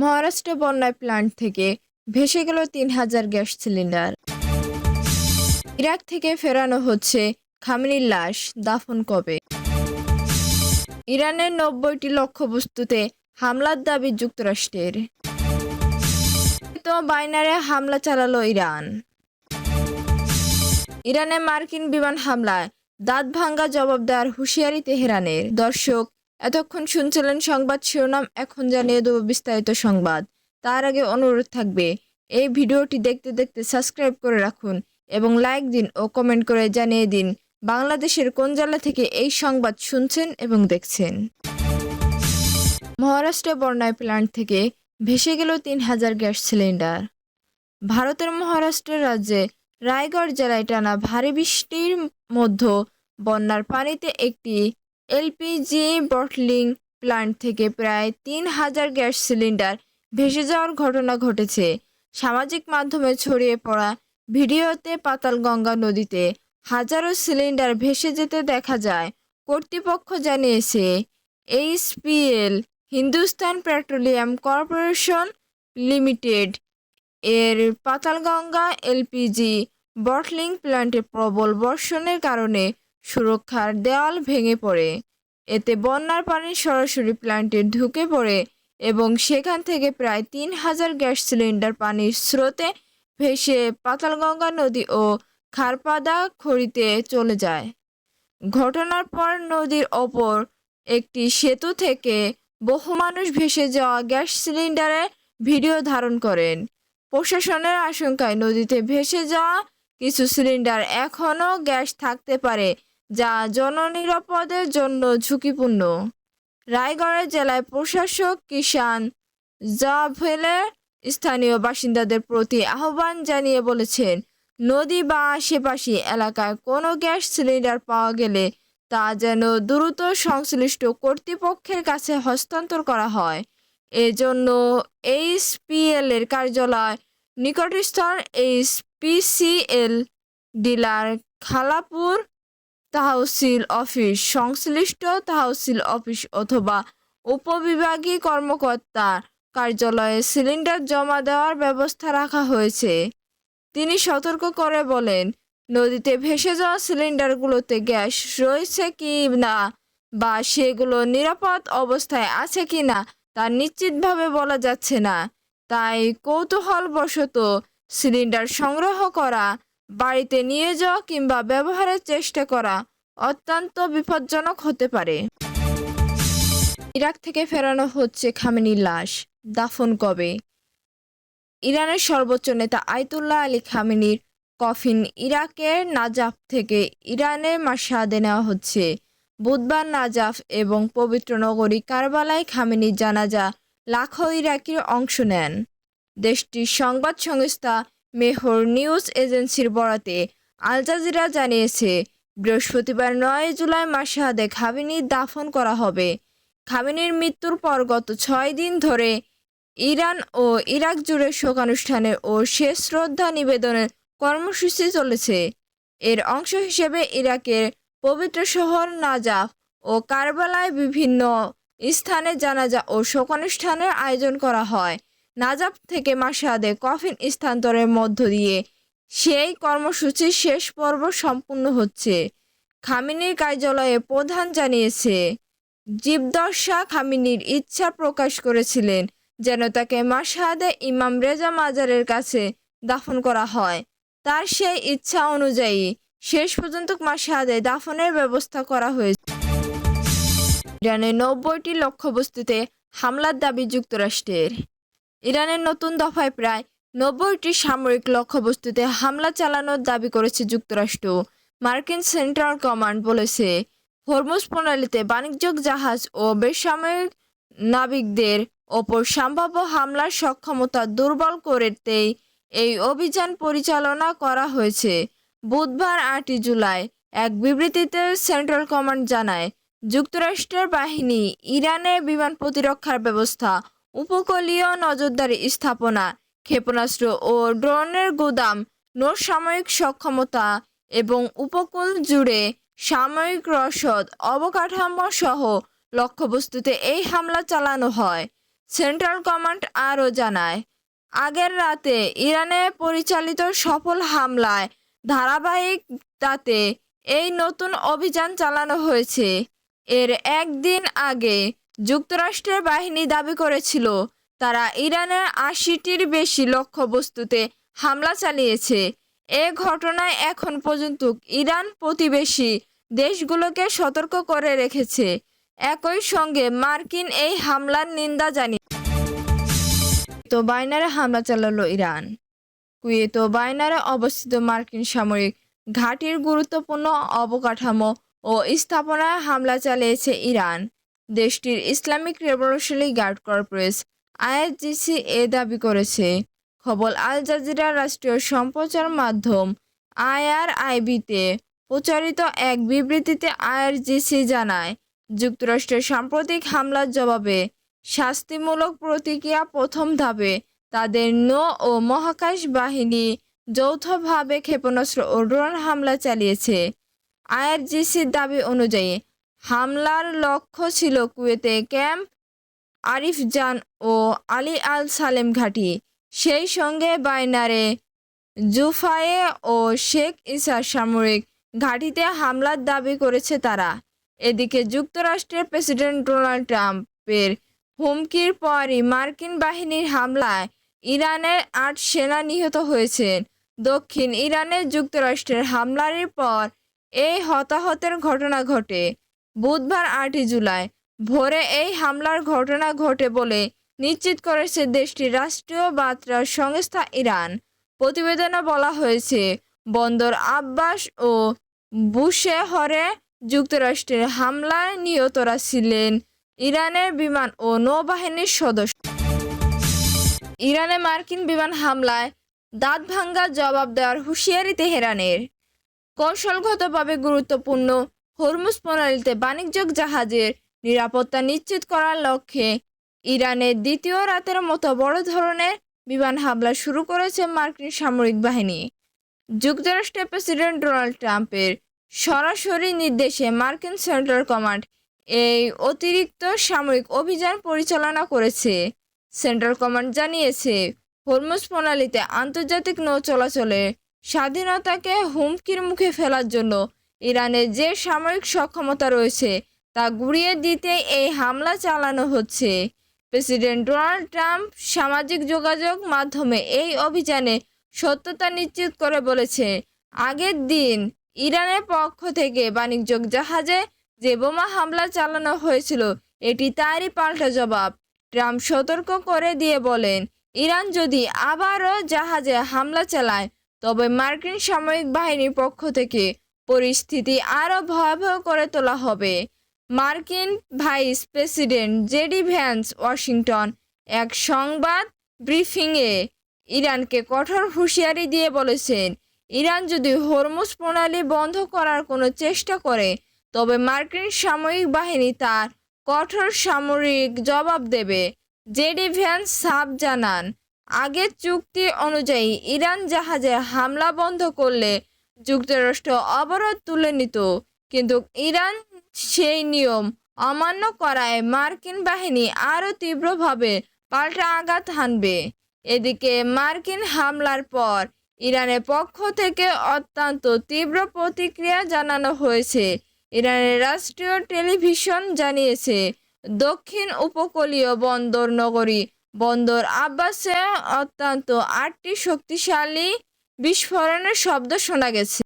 মহারাষ্ট্রে বন্যায় প্ল্যান্ট থেকে ভেসে গেল ৩,০০০ গ্যাস সিলিন্ডার। ইরাক থেকে ফেরানো হচ্ছে খামেনির লাশ, দাফন কবে? ইরানের ৯০টি লক্ষ্যবস্তুতে হামলার দাবি যুক্তরাষ্ট্রের। তো বাইনারে হামলা চালালো ইরান। ইরানে মার্কিন বিমান হামলায় দাঁত ভাঙ্গা জবাব দেওয়ার হুঁশিয়ারি তেহরানের। দর্শক, এতক্ষণ শুনছিলেন সংবাদ শিরোনাম, এখন জানিয়ে দেব বিস্তারিত সংবাদ। তার আগে অনুরোধ থাকবে, এই ভিডিওটি দেখতে দেখতে সাবস্ক্রাইব করে রাখুন এবং লাইক দিন ও কমেন্ট করে জানিয়ে দিন বাংলাদেশের কোন জেলা থেকে এই সংবাদ শুনছেন এবং দেখছেন। মহারাষ্ট্রে বন্যায় প্ল্যান্ট থেকে ভেসে গেল ৩,০০০ গ্যাস সিলিন্ডার। ভারতের মহারাষ্ট্র রাজ্যে রায়গড় জেলায় টানা ভারী বৃষ্টির মধ্যে বন্যার পানিতে একটি এলপিজি বটলিং প্ল্যান্ট থেকে প্রায় ৩,০০০ গ্যাস সিলিন্ডার ভেসে যাওয়ার ঘটনা ঘটেছে। সামাজিক মাধ্যমে ছড়িয়ে পড়া ভিডিওতে পাতালগঙ্গা নদীতে হাজারো সিলিন্ডার ভেসে যেতে দেখা যায়। কর্তৃপক্ষ জানিয়েছে, HPL Hindustan petroleum corporation limited এর পাতালগঙ্গা এলপিজি বটলিং প্ল্যান্টে প্রবল বর্ষণের কারণে সুরক্ষার দেওয়াল ভেঙে পড়ে। এতে বন্যার পানি সরাসরি প্ল্যান্টে ঢুকে পড়ে এবং সেখান থেকে প্রায় ৩,০০০ গ্যাস সিলিন্ডার পানির স্রোতে ভেসে পাতালগঙ্গা নদী ও খারপাদা খড়িতে চলে যায়। ঘটনার পর নদীর ওপর একটি সেতু থেকে বহু মানুষ ভেসে যাওয়া গ্যাস সিলিন্ডারের ভিডিও ধারণ করেন। প্রশাসনের আশঙ্কায় নদীতে ভেসে যাওয়া কিছু সিলিন্ডার এখনও গ্যাস থাকতে পারে, যা জননিরাপদের জন্য ঝুঁকিপূর্ণ। রায়গড়ের জেলায় প্রশাসক কিষান জাভেলে স্থানীয় বাসিন্দাদের প্রতি আহ্বান জানিয়ে বলেছেন, নদী বা আশেপাশে এলাকায় কোনো গ্যাস সিলিন্ডার পাওয়া গেলে তা যেন দ্রুত সংশ্লিষ্ট কর্তৃপক্ষের কাছে হস্তান্তর করা হয়। এজন্য এইচপিএল এর কার্যালয় নিকটস্থ এইচপিসিএল ডিলার খালাপুর তহসিল অফিস, সংশ্লিষ্ট তহসিল অফিস অথবা উপবিভাগীয় কর্মকর্তার কার্যালয়ে সিলিন্ডার জমা দেওয়ার ব্যবস্থা রাখা হয়েছে। তিনি সতর্ক করে বলেন, নদীতে ভেসে যাওয়া সিলিন্ডারগুলোতে গ্যাস রয়েছে কি না বা সেগুলো নিরাপদ অবস্থায় আছে কি না তা নিশ্চিতভাবে বলা যাচ্ছে না। তাই কৌতূহলবশত সিলিন্ডার সংগ্রহ করা, বাড়িতে নিয়ে যাওয়া কিংবা ব্যবহারের চেষ্টা করা অত্যন্ত বিপজ্জনক হতে পারে। ইরাক থেকে ফেরানো হচ্ছে খামেনির লাশ, দাফন কবে? ইরানের সর্বোচ্চ নেতা আয়াতুল্লাহ আলী খামেনির কফিন ইরাকের নাজাফ থেকে ইরানের মাশহাদে নেওয়া হচ্ছে। বুধবার নাজাফ এবং পবিত্র নগরী কারবালায় খামেনির জানাজা লাখো ইরাকির অংশ নেন। দেশটির সংবাদ সংস্থা মেহর নিউজ এজেন্সির বরাতে আল জাজিরা জানিয়েছে, বৃহস্পতিবার ৯ জুলাই মাশহাদে খামেনির দাফন করা হবে। খামেনির মৃত্যুর পর গত ৬ দিন ধরে ইরান ও ইরাক জুড়ে শোকানুষ্ঠানের ও শেষ শ্রদ্ধা নিবেদনের কর্মসূচি চলেছে। এর অংশ হিসেবে ইরাকের পবিত্র শহর নাজাফ ও কারবালায় বিভিন্ন স্থানে জানাজা ও শোকানুষ্ঠানের আয়োজন করা হয়। নাজাফ থেকে মাশহাদে কফিন স্থানান্তরের মধ্য দিয়ে সেই কর্মসূচির শেষ পর্ব সম্পূর্ণ হচ্ছে। খামেনির কার্যালয়ে প্রধান জানিয়েছে, জীবদ্দশা খামেনির ইচ্ছা প্রকাশ করেছিলেন যেন তাকে মাশহাদে ইমাম রেজা মাজারের কাছে দাফন করা হয়। তার সেই ইচ্ছা অনুযায়ী শেষ পর্যন্ত মাশহাদে দাফনের ব্যবস্থা করা হয়েছে। ইরানের ৯০টি লক্ষ্যবস্তুতে হামলার দাবি যুক্তরাষ্ট্রের। ইরানের নতুন দফায় প্রায় ৯০টি সামরিক লক্ষ্যবস্তুতে হামলা চালানোর দাবি করেছে যুক্তরাষ্ট্র। মার্কিন সেন্ট্রাল কমান্ড বলেছে, হরমুজ প্রণালীতে বাণিজ্যিক জাহাজ ও বেসামরিক নাবিকদের ওপর সম্ভাব্য হামলার সক্ষমতা দুর্বল করতেই এই অভিযান পরিচালনা করা হয়েছে। বুধবার ৮ জুলাই এক বিবৃতিতে সেন্ট্রাল কমান্ড জানায়, যুক্তরাষ্ট্রের বাহিনী ইরানের বিমান প্রতিরক্ষার ব্যবস্থা, উপকূলীয় নজরদারি স্থাপনা, ক্ষেপণাস্ত্র ও ড্রোনের গুদাম, নৌসামরিক সক্ষমতা এবং উপকূল জুড়ে সামরিক রসদ অবকাঠামো সহ লক্ষ্যবস্তুতে এই হামলা চালানো হয়। সেন্ট্রাল কমান্ড আরও জানায়, আগের রাতে ইরানে পরিচালিত সফল হামলায় ধারাবাহিকতাতে এই নতুন অভিযান চালানো হয়েছে। এর একদিন আগে যুক্তরাষ্ট্রের বাহিনী দাবি করেছিল তারা ইরানের ৮০টির বেশি লক্ষ্যবস্তুতে হামলা চালিয়েছে। এ ঘটনায় এখন পর্যন্ত ইরান প্রতিবেশী দেশগুলোকে সতর্ক করে রেখেছে। একই সঙ্গে মার্কিন এই হামলার নিন্দা জানিয়ে তো বাইনারে হামলা চালালো ইরান। কুয়েত ও বাইনারে অবস্থিত মার্কিন সামরিক ঘাঁটির গুরুত্বপূর্ণ অবকাঠামো ও স্থাপনায় হামলা চালিয়েছে ইরান। দেশটির Islamic revolutionary guard corps IRGC এ দাবি করেছে। খবর আল জাজিরা রাষ্ট্রীয় সম্প্রচার মাধ্যম আইআরআইবিতে প্রচারিত এক বিবৃতিতে আইআরজিসি জানায়, যুক্তরাষ্ট্রের সাম্প্রতিক হামলার জবাবে শাস্তিমূলক প্রতিক্রিয়া প্রথম ধাপে তাদের নৌ ও মহাকাশ বাহিনী যৌথভাবে ক্ষেপণাস্ত্র ও ড্রোন হামলা চালিয়েছে। আইআরজিসির দাবি অনুযায়ী হামলার লক্ষ্য ছিল কুয়েতে ক্যাম্প আরিফজান ও আলী আল সালেম ঘাঁটি, সেই সঙ্গে বাইনারে জুফায়ে ও শেখ ইসার সামরিক ঘাঁটিতে হামলার দাবি করেছে তারা। এদিকে যুক্তরাষ্ট্রের প্রেসিডেন্ট ডোনাল্ড ট্রাম্পের হুমকির পরই মার্কিন বাহিনীর হামলায় ইরানের ৮ সেনা নিহত হয়েছেন। দক্ষিণ ইরানে যুক্তরাষ্ট্রের হামলার পর এই হতাহতের ঘটনা ঘটে। বুধবার ৮ জুলাই ভোরে এই হামলার ঘটনা ঘটে বলে নিশ্চিত করেছে দেশটির রাষ্ট্রীয় বার্তা সংস্থা ইরান। প্রতিবেদনে বলা হয়েছে, বন্দর আব্বাস ও বুশেহরে যুক্তরাষ্ট্রের হামলায় নিহতরা ছিলেন ইরানের বিমান ও নৌবাহিনীর সদস্য। ইরানে মার্কিন বিমান হামলায় দাঁতভাঙ্গা জবাব দেওয়ার হুঁশিয়ারি তেহরানের। কৌশলগতভাবে গুরুত্বপূর্ণ হরমুজ প্রণালীতে বাণিজ্যিক জাহাজের নিরাপত্তা নিশ্চিত করার লক্ষ্যে ইরানের দ্বিতীয় রাতের মতো বড় ধরনের বিমান হামলা শুরু করেছে মার্কিন সামরিক বাহিনী। যুক্তরাষ্ট্রের প্রেসিডেন্ট ডোনাল্ড ট্রাম্পের সরাসরি নির্দেশে মার্কিন সেন্ট্রাল কমান্ড এই অতিরিক্ত সামরিক অভিযান পরিচালনা করেছে। সেন্ট্রাল কমান্ড জানিয়েছে, হরমুজ প্রণালীতে আন্তর্জাতিক নৌ চলাচলের স্বাধীনতাকে হুমকির মুখে ফেলার জন্য ইরানের যে সামরিক সক্ষমতা রয়েছে তা গুঁড়িয়ে দিতে এই হামলা চালানো হচ্ছে। প্রেসিডেন্ট ডোনাল্ড ট্রাম্প সামাজিক যোগাযোগ মাধ্যমে এই অভিযানে সত্যতা নিশ্চিত করে বলেছে, আগের দিন ইরানের পক্ষ থেকে বাণিজ্যিক জাহাজে যে বোমা হামলা চালানো হয়েছিল এটি তারই পাল্টা জবাব। ট্রাম্প সতর্ক করে দিয়ে বলেন, ইরান যদি আবারও জাহাজে হামলা চালায় তবে মার্কিন সামরিক বাহিনীর পক্ষ থেকে পরিস্থিতি আরও ভয়াবহ করে তোলা হবে। মার্কিন vice president JD Vance Washington এক সংবাদ ব্রিফিংয়ে ইরানকে কঠোর হুঁশিয়ারি দিয়ে বলেছেন, ইরান যদি হরমুজ প্রণালী বন্ধ করার কোনো চেষ্টা করে তবে মার্কিন সামরিক বাহিনী তার কঠোর সামরিক জবাব দেবে। জেডি ভ্যান্স সাফ জানান, আগের চুক্তি অনুযায়ী ইরান জাহাজে হামলা বন্ধ করলে যুক্তরাষ্ট্র অবরোধ তুলে নিত, কিন্তু ইরান সেই নিয়ম অমান্য করায় মার্কিন বাহিনী আরও তীব্রভাবে পাল্টা আঘাত হানবে। এদিকে মার্কিন হামলার পর ইরানের পক্ষ থেকে অত্যন্ত তীব্র প্রতিক্রিয়া জানানো হয়েছে। ইরানের রাষ্ট্রীয় টেলিভিশন জানিয়েছে, দক্ষিণ উপকূলীয় বন্দর নগরী বন্দর আব্বাসে অত্যন্ত 8টি শক্তিশালী বিস্ফোরণের শব্দ শোনা গেছে।